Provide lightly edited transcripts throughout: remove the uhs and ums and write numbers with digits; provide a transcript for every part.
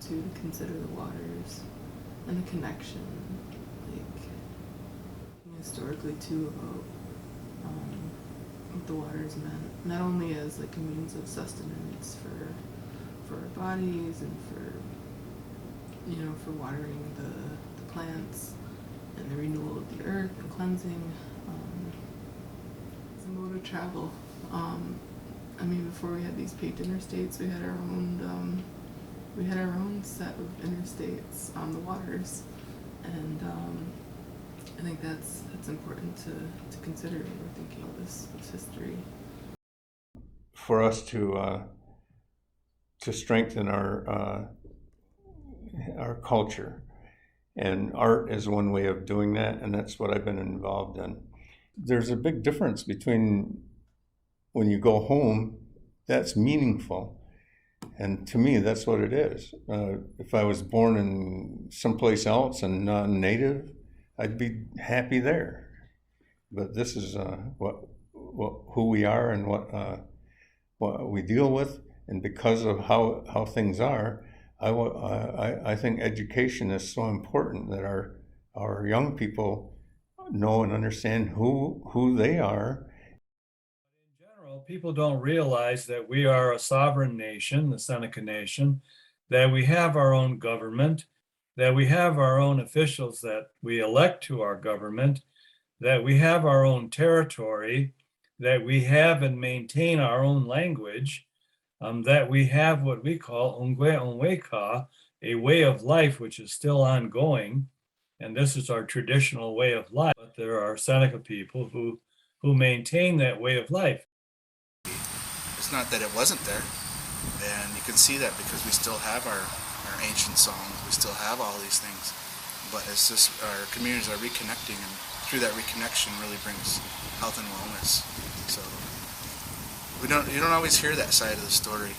too, to consider the waters and the connection, like historically too, about what the waters meant, not only as like a means of sustenance for our bodies and for watering the plants and the renewal of the earth and cleansing, as a mode of travel. Before we had these paved interstates, we had our own set of interstates on the waters, and I think that's important to consider when we're thinking of this history. For us to strengthen our culture, and art is one way of doing that, and that's what I've been involved in. There's a big difference between when you go home, that's meaningful. And to me, that's what it is. If I was born in someplace else and non-native, I'd be happy there. But this is who we are and what we deal with. And because of how things are, I think education is so important that our young people know and understand who they are. In general, people don't realize that we are a sovereign nation, the Seneca Nation, that we have our own government, that we have our own officials that we elect to our government, that we have our own territory, that we have and maintain our own language, that we have what we call Ongwe Onweka, a way of life which is still ongoing. And this is our traditional way of life. But there are Seneca people who maintain that way of life. It's not that it wasn't there, and you can see that because we still have our ancient songs, we still have all these things, but it's just our communities are reconnecting, and through that reconnection really brings health and wellness. So you don't always hear that side of the story,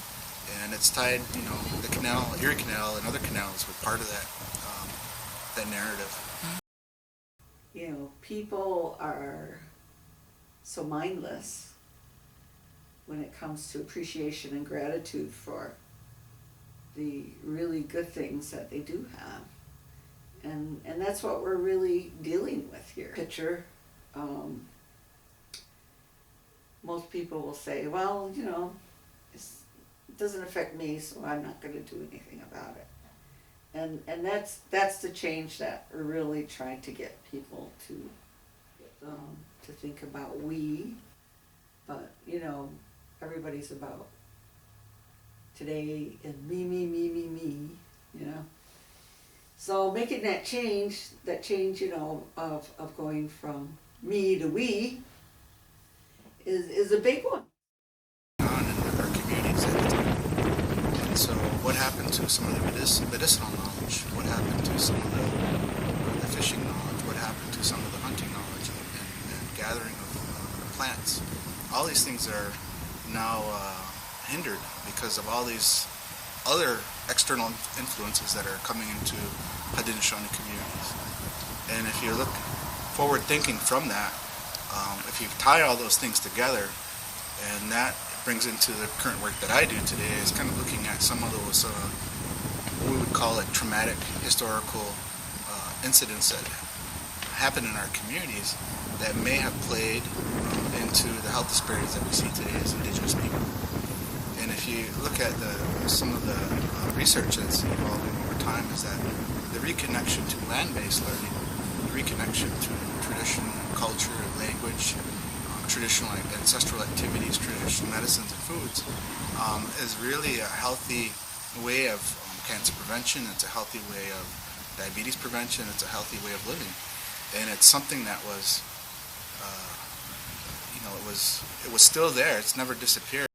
and it's tied, the canal, Erie Canal, and other canals were part of that narrative. People are so mindless when it comes to appreciation and gratitude for the really good things that they do have. And that's what we're really dealing with here. Picture, most people will say, well, it doesn't affect me, so I'm not going to do anything about it. And that's the change that we're really trying to get people to think about we, but everybody's about today and me. So making that change, of going from me to we is a big one. On in our communities at the time. And so what happened to some of the medicinal knowledge? What happened to some of the fishing knowledge? What happened to some of the hunting knowledge and gathering of plants? All these things are now hindered because of all these other external influences that are coming into Haudenosaunee communities. And if you look forward thinking from that, if you tie all those things together, and that brings into the current work that I do today, is kind of looking at some of those, we would call it traumatic historical incidents that happen in our communities that may have played into the health disparities that we see today as Indigenous people. And if you look at some of the research that's evolving over time, is that the reconnection to land-based learning, the reconnection to tradition, culture, language, traditional ancestral activities, traditional medicines and foods, is really a healthy way of cancer prevention. It's a healthy way of diabetes prevention. It's a healthy way of living, and it's something that was, it was still there. It's never disappeared.